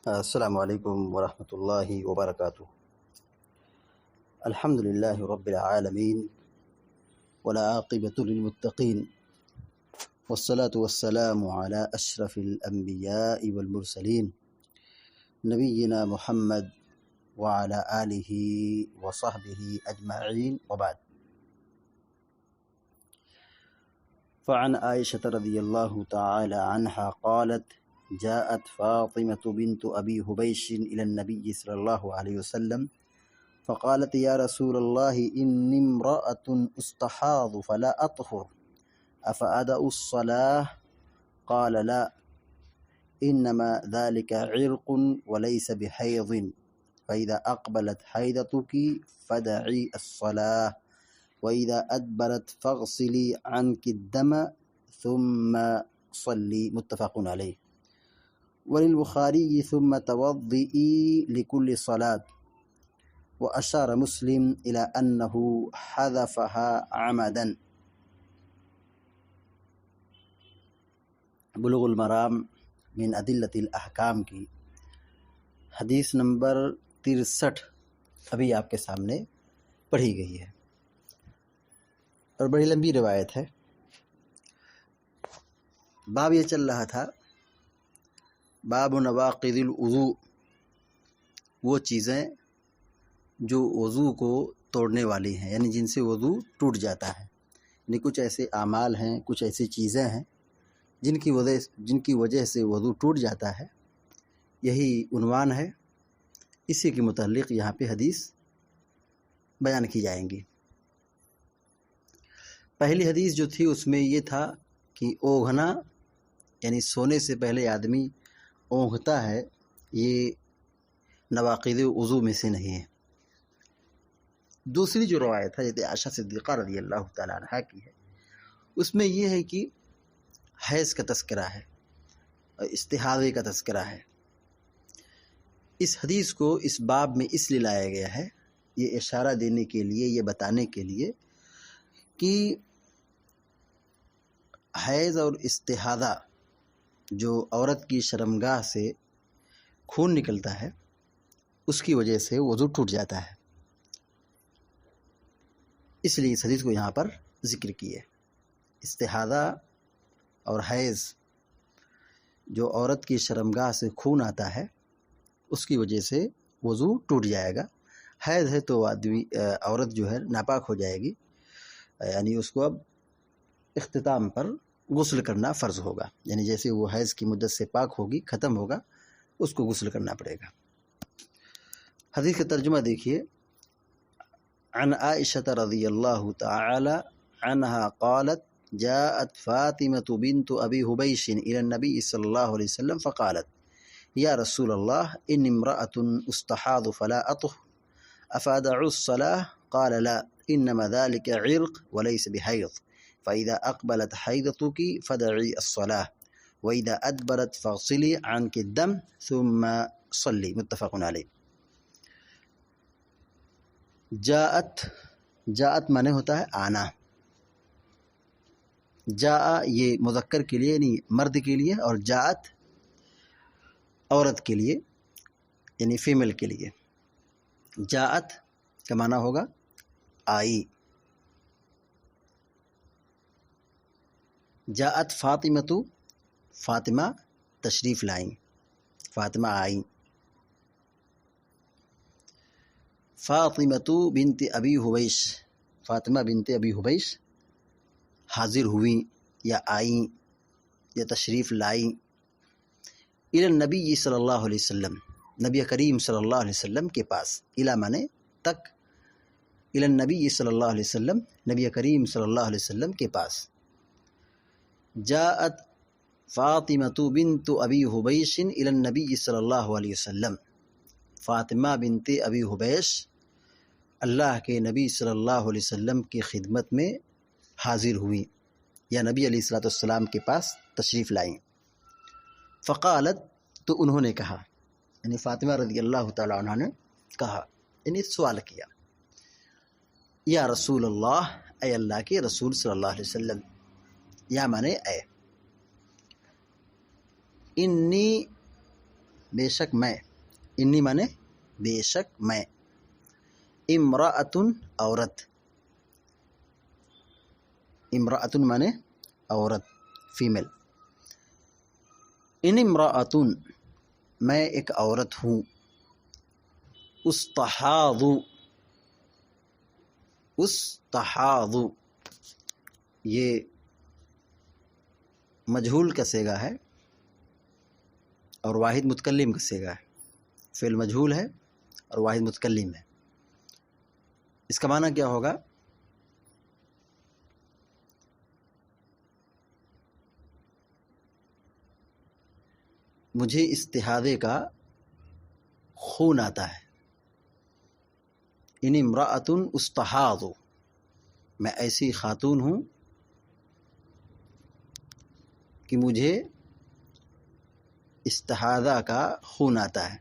السلام علیکم ورحمۃ اللہ وبرکاتہ۔ الحمد للہ رب العالمین والعاقبۃ للمتقین والصلاة والسلام علی اشرف الانبیاء والمرسلین نبینا محمد وعلی آلہ وصحبہ اجمعین وبعد۔ فعن عائشة رضی اللہ تعالی عنہا قالت جاءت فاطمة بنت أبي حبيش إلى النبي صلى الله عليه وسلم فقالت يا رسول الله إني امرأة أستحاض فلا أطهر أفأدأ الصلاة؟ قال لا، إنما ذلك عرق وليس بحيض، فإذا أقبلت حيضتك فدعي الصلاة، وإذا أدبرت فاغسلي عنك الدم ثم صلي، متفق عليه۔ وللبخاري ثم توضئي لكل صلاة، وأشار مسلم إلى أنه حذفها عمدا۔ بلوغ المرام من ادلۃ الاحکام کی حدیث نمبر 63 ابھی آپ کے سامنے پڑھی گئی ہے اور بڑی لمبی روایت ہے۔ باب یہ چل رہا تھا باب نواقض الوضوء، وہ چیزیں جو وضو کو توڑنے والی ہیں، یعنی جن سے وضو ٹوٹ جاتا ہے، یعنی کچھ ایسے اعمال ہیں، کچھ ایسی چیزیں ہیں جن کی وجہ سے وضو ٹوٹ جاتا ہے۔ یہی عنوان ہے، اسی کے متعلق یہاں پہ حدیث بیان کی جائیں گی۔ پہلی حدیث جو تھی اس میں یہ تھا کہ اوگھنا، یعنی سونے سے پہلے آدمی اونگھتا ہے، یہ نواقض وضو میں سے نہیں ہے۔ دوسری جو روایت ہے جیسے عائشہ صدیقہ رضی اللہ تعالیٰ عنہا کی ہے، اس میں یہ ہے کہ حیض کا تذکرہ ہے اور استحاضے کا تذکرہ ہے۔ اس حدیث کو اس باب میں اس لیے لایا گیا ہے، یہ اشارہ دینے کے لیے، یہ بتانے کے لیے کہ حیض اور استحاضہ جو عورت کی شرمگاہ سے خون نکلتا ہے، اس کی وجہ سے وضو ٹوٹ جاتا ہے، اس لیے اس حدیث کو یہاں پر ذکر کیے۔ استحاضہ اور حیض، جو عورت کی شرمگاہ سے خون آتا ہے، اس کی وجہ سے وضو ٹوٹ جائے گا۔ حیض ہے تو عورت جو ہے ناپاک ہو جائے گی، یعنی اس کو اب اختتام پر غسل کرنا فرض ہوگا، یعنی جیسے وہ حیض کی مدت سے پاک ہوگی، ختم ہوگا، اس کو غسل کرنا پڑے گا۔ حدیث کا ترجمہ دیکھیے۔ عن عائشة رضی اللہ تعالی عنہا قالت جاءت فاطمة بنت أبي حبيش إلى النبي صلى الله عليه وسلم فقالت يا رسول الله إني امرأة أستحاض فلا أطهر أفأدع الصلاة؟ قال لا، إنما ذلك عرق وليس بحيض، فإذا أقبلت حيضتك فدعي الصلاة، وإذا أدبرت فاغسلي عنك الدم ثم صلي، متفق عليه۔ جاءت معنی ہوتا ہے آنا۔ جاء یہ مذکر کے لیے، یعنی مرد کے لیے، اور جاءت عورت کے لیے، یعنی فیمیل کے لیے۔ جاءت کا معنی ہوگا آئی۔ جاءت فاطمۃ، فاطمہ تشریف لائیں، فاطمہ آئیں۔ فاطمۃ بنت ابی حبیش، فاطمہ بنت ابی حبیش حاضر ہوئیں یا آئیں یا تشریف لائیں۔ الی النبی صلی اللہ علیہ وسلم، نبی کریم صلی اللہ علیہ وسلم کے پاس۔ الی معنی تک، الی النبی صلی اللہ علیہ وسلم، نبی کریم صلی اللہ علیہ وسلم کے پاس۔ جاءت فاطمۃ بنت ابی حبیش الی النبی صلی اللہ علیہ وسلم، فاطمہ بنت ابی حبیش اللہ کے نبی صلی اللہ علیہ وسلم کی خدمت میں حاضر ہوئیں یا نبی علیہ الصلوۃ والسلام کے پاس تشریف لائیں۔ فقالت، تو انہوں نے کہا، یعنی فاطمہ رضی اللہ تعالیٰ عنہ نے کہا، یعنی سوال کیا، یا رسول اللہ، اے اللہ کے رسول صلی اللہ علیہ وسلم، یا مانے اے، انی بے شک میں، انی مانے بے شک میں، امرأتن عورت، امرأتن مانے عورت فیمیل، ان امرأتن میں ایک عورت ہوں، استحاض، استحاض یہ مجہول کا صیغہ ہے اور واحد متکلم کا صیغہ ہے، فعل مجہول ہے اور واحد متکلم ہے۔ اس کا معنی کیا ہوگا؟ مجھے استحاضے کا خون آتا ہے، ان امرأتن استحاض، میں ایسی خاتون ہوں کہ مجھے استحاضہ کا خون آتا ہے،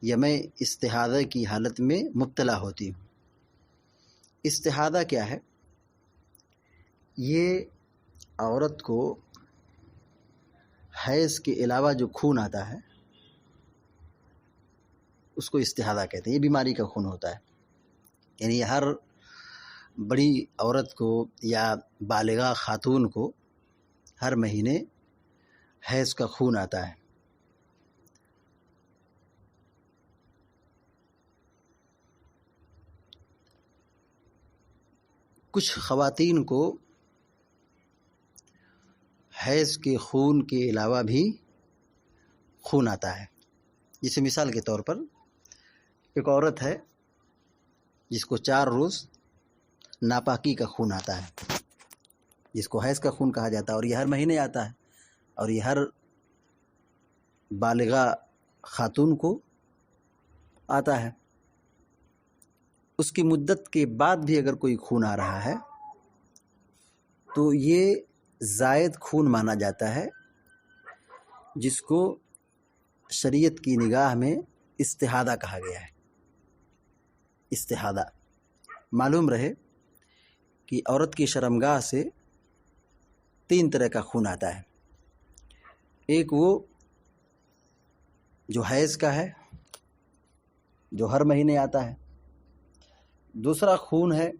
یا میں استحاضہ کی حالت میں مبتلا ہوتی ہوں۔ استحاضہ کیا ہے؟ یہ عورت کو حیض کے علاوہ جو خون آتا ہے اس کو استحاضہ کہتے ہیں، یہ بیماری کا خون ہوتا ہے۔ یعنی ہر بڑی عورت کو یا بالغہ خاتون کو ہر مہینے حیض کا خون آتا ہے۔ کچھ خواتین کو حیض کے خون کے علاوہ بھی خون آتا ہے، جیسے مثال کے طور پر ایک عورت ہے جس کو 4 روز ناپاکی کا خون آتا ہے، جس کو حیض کا خون کہا جاتا ہے، اور یہ ہر مہینے آتا ہے، اور یہ ہر بالغہ خاتون کو آتا ہے۔ اس کی مدت کے بعد بھی اگر کوئی خون آ رہا ہے تو یہ زائد خون مانا جاتا ہے، جس کو شریعت کی نگاہ میں استحاضہ کہا گیا ہے۔ استحاضہ معلوم رہے کہ عورت کی شرمگاہ سے 3 طرح کا خون آتا ہے، ایک وہ جو حیض کا ہے جو ہر مہینے آتا ہے، دوسرا خون ہے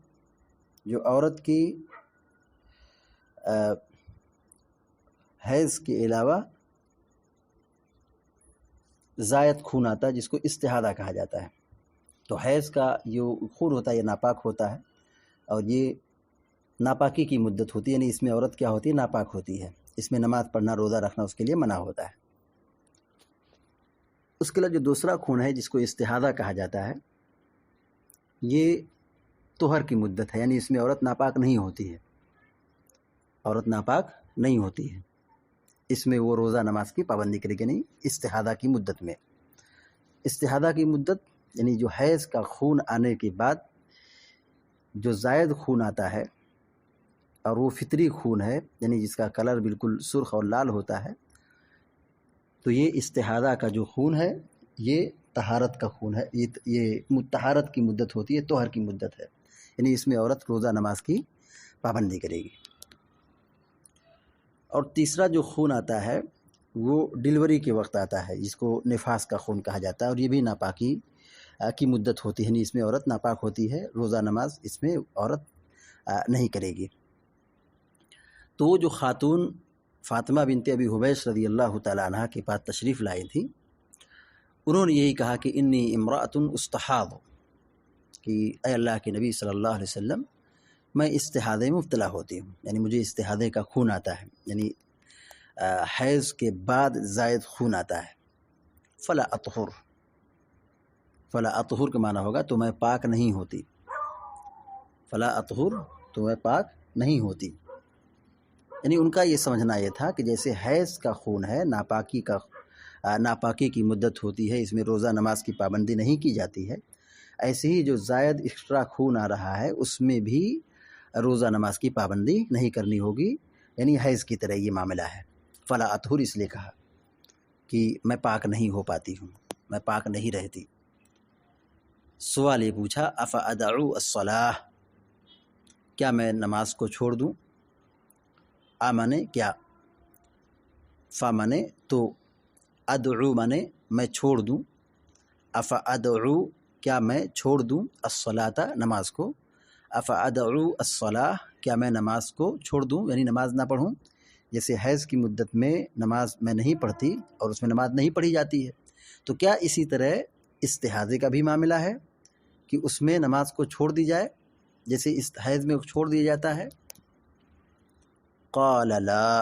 جو عورت کی حیض کے علاوہ زائد خون آتا ہے جس کو استحاضہ کہا جاتا ہے۔ تو حیض کا جو خون ہوتا ہے یہ ناپاک ہوتا ہے، اور یہ ناپاکی کی مدت ہوتی ہے، یعنی اس میں عورت کیا ہوتی ہے؟ ناپاک ہوتی ہے، اس میں نماز پڑھنا روزہ رکھنا اس کے لیے منع ہوتا ہے۔ اس کے علاوہ جو دوسرا خون ہے جس کو استحاضہ کہا جاتا ہے، یہ طہر کی مدت ہے، یعنی اس میں عورت ناپاک نہیں ہوتی ہے، عورت ناپاک نہیں ہوتی ہے، اس میں وہ روزہ نماز کی پابندی کرے گی نہیں۔ استحاضہ کی مدت میں، استحاضہ کی مدت یعنی جو حیض کا خون آنے کے بعد جو زائد خون آتا ہے اور وہ فطری خون ہے، یعنی جس کا کلر بالکل سرخ اور لال ہوتا ہے، تو یہ استحاضہ کا جو خون ہے یہ طہارت کا خون ہے، یہ طہارت کی مدت ہوتی ہے، طہر کی مدت ہے، یعنی اس میں عورت روزہ نماز کی پابندی کرے گی۔ اور تیسرا جو خون آتا ہے وہ ڈیلیوری کے وقت آتا ہے، جس کو نفاس کا خون کہا جاتا ہے، اور یہ بھی ناپاکی کی مدت ہوتی ہے، یعنی اس میں عورت ناپاک ہوتی ہے، روزہ نماز اس میں عورت نہیں کرے گی۔ تو وہ جو خاتون فاطمہ بنت ابی حبیش رضی اللہ تعالیٰ عنہ کے پاس تشریف لائی تھی، انہوں نے یہی کہا کہ انی امرأۃ استحاض، کہ اے اللہ کے نبی صلی اللہ علیہ وسلم میں استحاضے میں مبتلا ہوتی ہوں، یعنی مجھے استحاضے کا خون آتا ہے، یعنی حیض کے بعد زائد خون آتا ہے۔ فلا اطہر، فلا اطہر کا معنی ہوگا تو میں پاک نہیں ہوتی، فلا اطہر تو میں پاک نہیں ہوتی، یعنی ان کا یہ سمجھنا یہ تھا کہ جیسے حیض کا خون ہے، ناپاکی کی مدت ہوتی ہے، اس میں روزہ نماز کی پابندی نہیں کی جاتی ہے، ایسے ہی جو زائد ایکسٹرا خون آ رہا ہے اس میں بھی روزہ نماز کی پابندی نہیں کرنی ہوگی، یعنی حیض کی طرح یہ معاملہ ہے۔ فلا اطہر اس لیے کہا کہ میں پاک نہیں ہو پاتی ہوں، میں پاک نہیں رہتی۔ سوال یہ پوچھا افادعو الصلاۃ، کیا میں نماز کو چھوڑ دوں؟ مانے کیا؟ فا مانے تو، ادعو مانے میں چھوڑ دوں، افا ادعو کیا میں چھوڑ دوں، الصلاۃ نماز کو، افا ادعو الصلاۃ کیا میں نماز کو چھوڑ دوں، یعنی نماز نہ پڑھوں۔ جیسے حیض کی مدت میں نماز میں نہیں پڑھتی اور اس میں نماز نہیں پڑھی جاتی ہے، تو کیا اسی طرح استحاضے کا بھی معاملہ ہے کہ اس میں نماز کو چھوڑ دی جائے جیسے اس حیض میں چھوڑ دیا جاتا ہے؟ قال لا،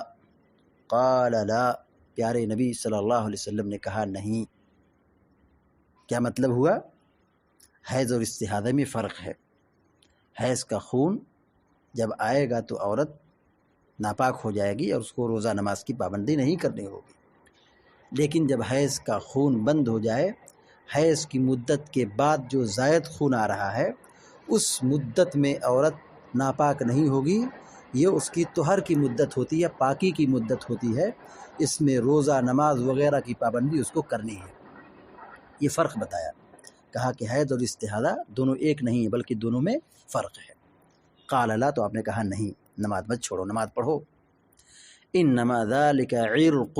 قال لا، پیارے نبی صلی اللہ علیہ وسلم نے کہا نہیں۔ کیا مطلب ہوا؟ حیض اور استحاضہ میں فرق ہے۔ حیض کا خون جب آئے گا تو عورت ناپاک ہو جائے گی اور اس کو روزہ نماز کی پابندی نہیں کرنی ہوگی، لیکن جب حیض کا خون بند ہو جائے، حیض کی مدت کے بعد جو زائد خون آ رہا ہے اس مدت میں عورت ناپاک نہیں ہوگی، یہ اس کی طہر کی مدت ہوتی ہے، پاکی کی مدت ہوتی ہے، اس میں روزہ نماز وغیرہ کی پابندی اس کو کرنی ہے۔ یہ فرق بتایا، کہا کہ حیض اور استحاضہ دونوں ایک نہیں ہے بلکہ دونوں میں فرق ہے۔ قال لا، تو آپ نے کہا نہیں، نماز مت چھوڑو، نماز پڑھو۔ انما ذالک عرق،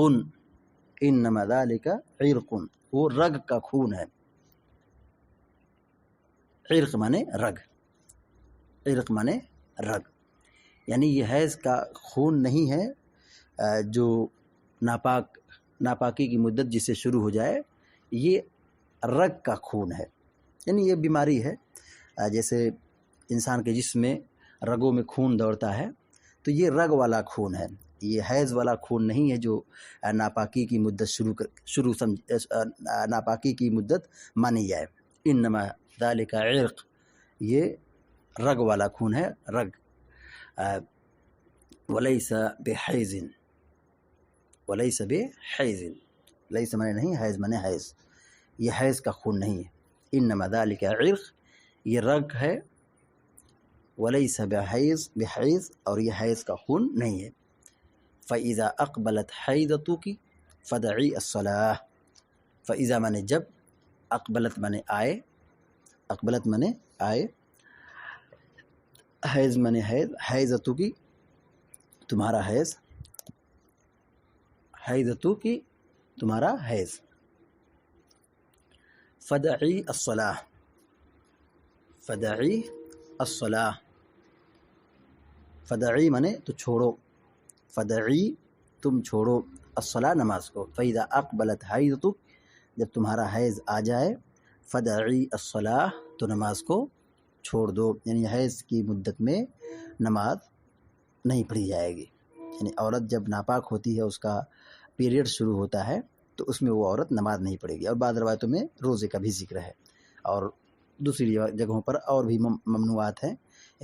انما ذالک عرق، وہ رگ کا خون ہے۔ عرق مانے رگ، عرق مانے رگ، یعنی یہ حیض کا خون نہیں ہے جو ناپاکی کی مدت جس سے شروع ہو جائے، یہ رگ کا خون ہے، یعنی یہ بیماری ہے۔ جیسے انسان کے جسم میں رگوں میں خون دوڑتا ہے تو یہ رگ والا خون ہے، یہ حیض والا خون نہیں ہے جو ناپاکی کی مدت ناپاکی کی مدت مانی جائے۔ انما ذالک عرق، یہ رگ والا خون ہے، رگ۔ ولیس بحیض، ولیس بحیض، لیس مانے نہیں، حیض مانے حیض، یہ حیض کا خون نہیں ہے۔ انما ذالک عرق، یہ رگ ہے، ولیس بحیض، اور یہ حیض کا خون نہیں ہے۔ فَإِذَا أَقْبَلَتْ حَيْضَتُكِ فَدَعِي الصَّلَاةَ، فَإِذَا مانے جب، اقبلت مانے آئے، اقبلت مانے آئے، حیض مانے حیض، حیضتُکِ تمہارا حیض، حیضتُکِ تمہارا حیض، فَدَعِي الصَّلَاةَ، فَدَعِي الصَّلَاةَ، فَدَعِي مانے تو چھوڑو، فَدَعِي تم چھوڑو، الصلاۃ نماز کو، فَإِذَا أَقْبَلَتْ حَيْضَتُكِ جب تمہارا حیض آ جائے، فَدَعِي الصَّلَاۃ تو نماز کو چھوڑ دو، یعنی حیض کی مدت میں نماز نہیں پڑھی جائے گی۔ یعنی عورت جب ناپاک ہوتی ہے، اس کا پیریڈ شروع ہوتا ہے تو اس میں وہ عورت نماز نہیں پڑھے گی، اور بعض روایتوں میں روزے کا بھی ذکر ہے، اور دوسری جگہوں پر اور بھی ممنوعات ہیں،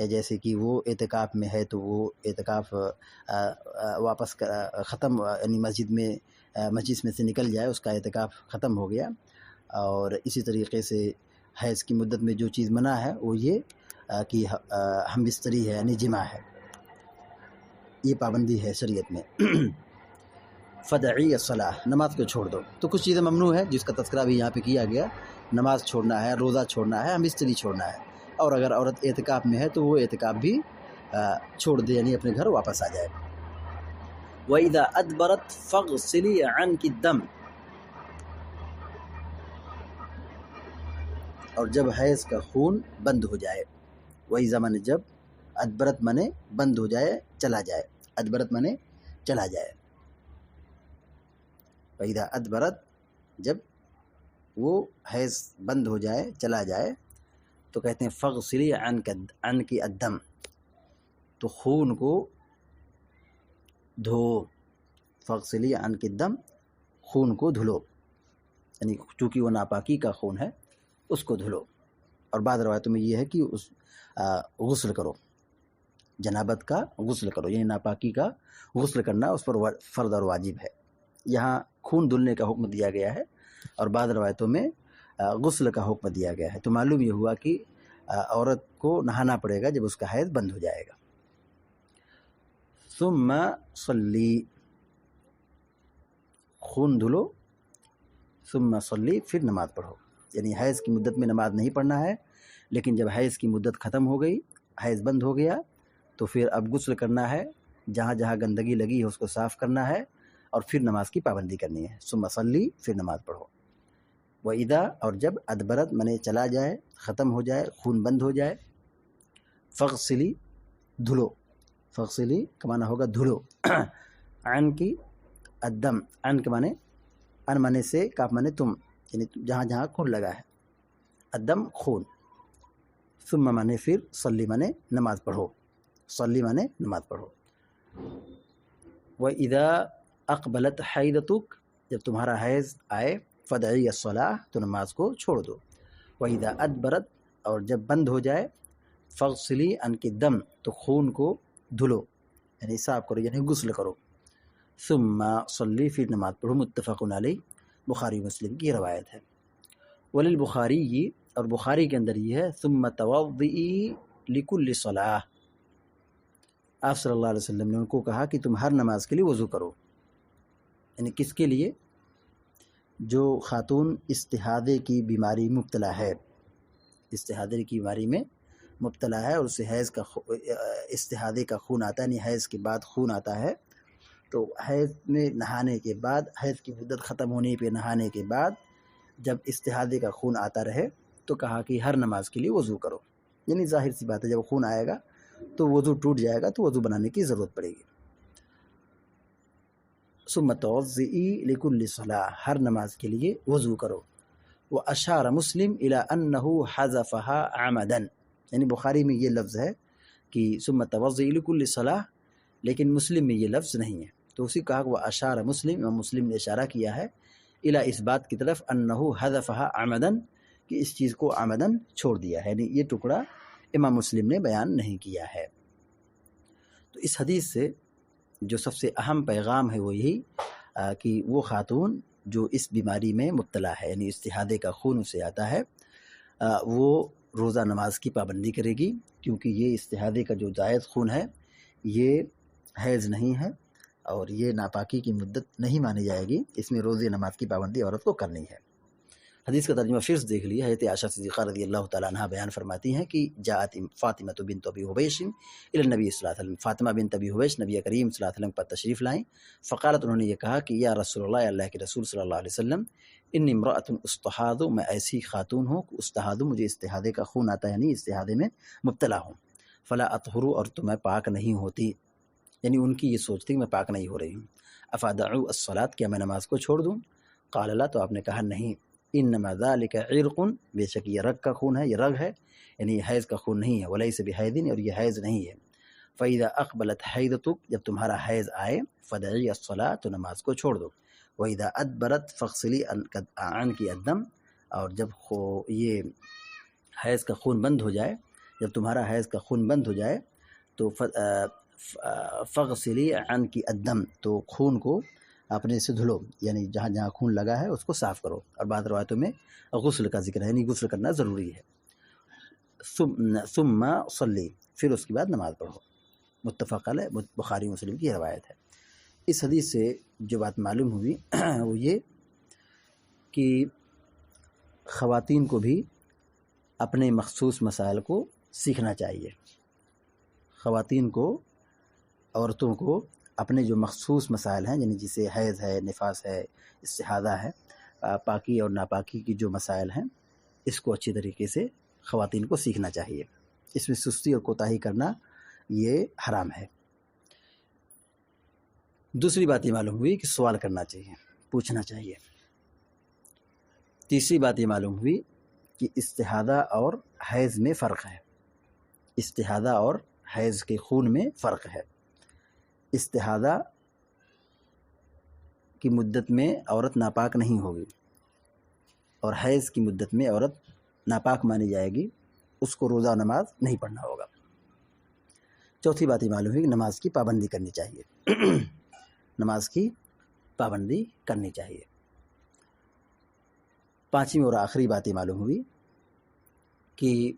جیسے کہ وہ اعتکاف میں ہے تو وہ اعتکاف واپس ختم، یعنی مسجد میں سے نکل جائے، اس کا اعتکاف ختم ہو گیا۔ اور اسی طریقے سے حیض کی مدت میں جو چیز منع ہے وہ یہ کہ ہم بستری ہے، یعنی جماع ہے، یہ پابندی ہے شریعت میں۔ فَدَعِي الصَّلَاةَ نماز کو چھوڑ دو، تو کچھ چیزیں ممنوع ہے جس کا تذکرہ بھی یہاں پہ کیا گیا، نماز چھوڑنا ہے، روزہ چھوڑنا ہے، ہم بستری چھوڑنا ہے، اور اگر عورت اعتکاف میں ہے تو وہ اعتکاف بھی چھوڑ دے، یعنی اپنے گھر واپس آ جائے۔ وَإِذَا أَدْبَرَتْ فَاغْسِلِي عَنْكِ الدَّمَ، اور جب حیض کا خون بند ہو جائے، وَإِذَا مانے جب، ادبرت مانے بند ہو جائے، چلا جائے، ادبرت مانے چلا جائے، وَإِذَا أَدْبَرَتْ جب وہ حیض بند ہو جائے، چلا جائے، تو کہتے ہیں فَاغْسِلِي عَنْكِ الدَّمَ، تو خون کو دھو، فَاغْسِلِي عَنْكِ الدَّمَ خون کو دھلو، یعنی چونکہ وہ ناپاکی کا خون ہے اس کو دھلو۔ اور بعض روایتوں میں یہ ہے کہ اس غسل کرو، جنابت کا غسل کرو، یعنی ناپاکی کا غسل کرنا اس پر فرض اور واجب ہے۔ یہاں خون دھلنے کا حکم دیا گیا ہے اور بعض روایتوں میں غسل کا حکم دیا گیا ہے، تو معلوم یہ ہوا کہ عورت کو نہانا پڑے گا جب اس کا حیض بند ہو جائے گا۔ ثم صلی، خون دھلو، ثم صلی پھر نماز پڑھو، یعنی حیض کی مدت میں نماز نہیں پڑھنا ہے، لیکن جب حیض کی مدت ختم ہو گئی، حیض بند ہو گیا، تو پھر اب غسل کرنا ہے، جہاں جہاں گندگی لگی ہے اس کو صاف کرنا ہے، اور پھر نماز کی پابندی کرنی ہے. ثم صلی، پھر نماز پڑھو. وَإِذَا، اور جب ادبرت منے چلا جائے، ختم ہو جائے، خون بند ہو جائے، فغسلی، دھلو. فغسلی کا معنی ہوگا دھلو. عن کی الدم، عن کے معنی ان معنی سے، کاف معنی تم، یعنی جہاں جہاں خون لگا ہے. الدم خون. ثم معنی پھر، صلی معنی نماز پڑھو. صلی معنی نماز پڑھو. وَإِذَا أَقْبَلَتْ حَيْضَتُكَ، جب تمہارا حیض آئے، فَدْعِي الصَّلَاةَ، تو نماز کو چھوڑ دو. وَإِذَا أَدْبَرَتْ، اور جب بند ہو جائے، فَغْسِلِي عَنْ کی دم، تو خون کو دھلو، یعنی صاف کرو، یعنی غسل کرو. ثم صلی، پھر نماز پڑھو. متفق علیہ، بخاری مسلم کی روایت ہے. وللبخاری، اور بخاری کے اندر یہ ہے، ثم توضئی لکل صلاۃ. آپ صلی اللہ علیہ وسلم نے ان کو کہا کہ تم ہر نماز کے لیے وضو کرو. یعنی کس کے لیے؟ جو خاتون استحاضے کی بیماری مبتلا ہے، استحاضے کی بیماری میں مبتلا ہے، اور اسے حیض کا استحاضے کا خون آتا ہے، یعنی حیض کے بعد خون آتا ہے، تو حیض میں نہانے کے بعد، حیض کی مدت ختم ہونے پہ نہانے کے بعد جب استحاضے کا خون آتا رہے، تو کہا کہ ہر نماز کے لیے وضو کرو. یعنی ظاہر سی بات ہے، جب خون آئے گا تو وضو ٹوٹ جائے گا، تو وضو بنانے کی ضرورت پڑے گی. ثم توضئی لکل صلاۃ، ہر نماز کے لیے وضو کرو. واشار مسلم الی انہ حذفها عمدا، یعنی بخاری میں یہ لفظ ہے کہ ثم توضئی لکل صلاۃ، لیکن مسلم میں یہ لفظ نہیں ہے. تو اسی کہا کہ واشار مسلم، امام مسلم نے اشارہ کیا ہے الی اس بات کی طرف، انہ حذفها عمدا، کہ اس چیز کو عمدن چھوڑ دیا ہے، یعنی یہ ٹکڑا امام مسلم نے بیان نہیں کیا ہے. تو اس حدیث سے جو سب سے اہم پیغام ہے وہ یہی کہ وہ خاتون جو اس بیماری میں مبتلا ہے، یعنی استحاضے کا خون اسے آتا ہے، وہ روزہ نماز کی پابندی کرے گی، کیونکہ یہ استحاضے کا جو زائد خون ہے یہ حیض نہیں ہے، اور یہ ناپاکی کی مدت نہیں مانی جائے گی. اس میں روزے نماز کی پابندی عورت کو کرنی ہے. حدیث کا ترجمہ پھر سے دیکھ لیے. حضرت عائشہ صدیقہ رضی اللہ تعالیٰ عنہ بیان فرماتی ہیں کہ جاءت فاطمہ بنت ابی حبیش الی النبی صلی اللہ علیہ وسلم، فاطمہ بنت ابی حبیش نبی کریم صلی اللہ علیہ وسلم پر تشریف لائیں. فقالت، انہوں نے یہ کہا کہ یا رسول اللہ، اللہ کے رسول صلی اللہ علیہ وسلم، انی امرأۃ استحاض، میں ایسی خاتون ہوں کہ استحاض، مجھے استحاضے کا خون آتا ہے، یعنی استحاضے میں مبتلا ہوں. فلا اطہر، اور تو میں پاک نہیں ہوتی، یعنی ان کی یہ سوچتی کہ میں پاک نہیں ہو رہی ہوں. افادع الصلاۃ، کیا میں نماز کو چھوڑ دوں؟ قال لا، تو آپ نے کہا نہیں. انما ذلک عرق، بے شک یہ رگ کا خون ہے، یہ رگ ہے، یعنی یہ حیض کا خون نہیں ہے. ولیس بحیض، اور یہ حیض نہیں ہے. فاذا اقبلت حیضتک، جب تمہارا حیض آئے، فدعی الصلاۃ، تو نماز کو چھوڑ دو. واذا ادبرت فاغسلی عن کی الدم، اور جب یہ حیض کا خون بند ہو جائے، جب تمہارا حیض کا خون بند ہو جائے، تو فاغسلی عن کی الدم، تو خون کو اپنے سے دھلو، یعنی جہاں جہاں خون لگا ہے اس کو صاف کرو. اور بعض روایتوں میں غسل کا ذکر ہے، یعنی غسل کرنا ضروری ہے. ثم صلی، پھر اس کے بعد نماز پڑھو. متفق علیہ، بخاری مسلم کی روایت ہے. اس حدیث سے جو بات معلوم ہوئی وہ یہ کہ خواتین کو بھی اپنے مخصوص مسائل کو سیکھنا چاہیے. خواتین کو، عورتوں کو اپنے جو مخصوص مسائل ہیں، یعنی جسے حیض ہے، نفاس ہے، استحاضہ ہے، پاکی اور ناپاکی کی جو مسائل ہیں، اس کو اچھی طریقے سے خواتین کو سیکھنا چاہیے. اس میں سستی اور کوتاہی کرنا یہ حرام ہے. دوسری بات یہ معلوم ہوئی کہ سوال کرنا چاہیے، پوچھنا چاہیے. تیسری بات یہ معلوم ہوئی کہ استحاضہ اور حیض میں فرق ہے. استحاضہ اور حیض کے خون میں فرق ہے. استحاضہ کی مدت میں عورت ناپاک نہیں ہوگی، اور حیض کی مدت میں عورت ناپاک مانی جائے گی، اس کو روزہ نماز نہیں پڑھنا ہوگا. چوتھی بات یہ معلوم ہوئی کہ نماز کی پابندی کرنی چاہیے. نماز کی پابندی کرنی چاہیے. پانچویں اور آخری بات یہ معلوم ہوئی کہ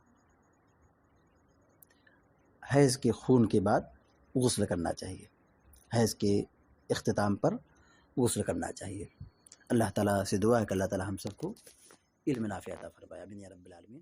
حیض کے خون کے بعد غسل کرنا چاہیے. حیض کے اختتام پر غسل کرنا چاہیے. اللہ تعالیٰ سے دعا ہے کہ اللہ تعالیٰ ہم سب کو علم نافع عطا فرمائے. آمین یا رب العالمین.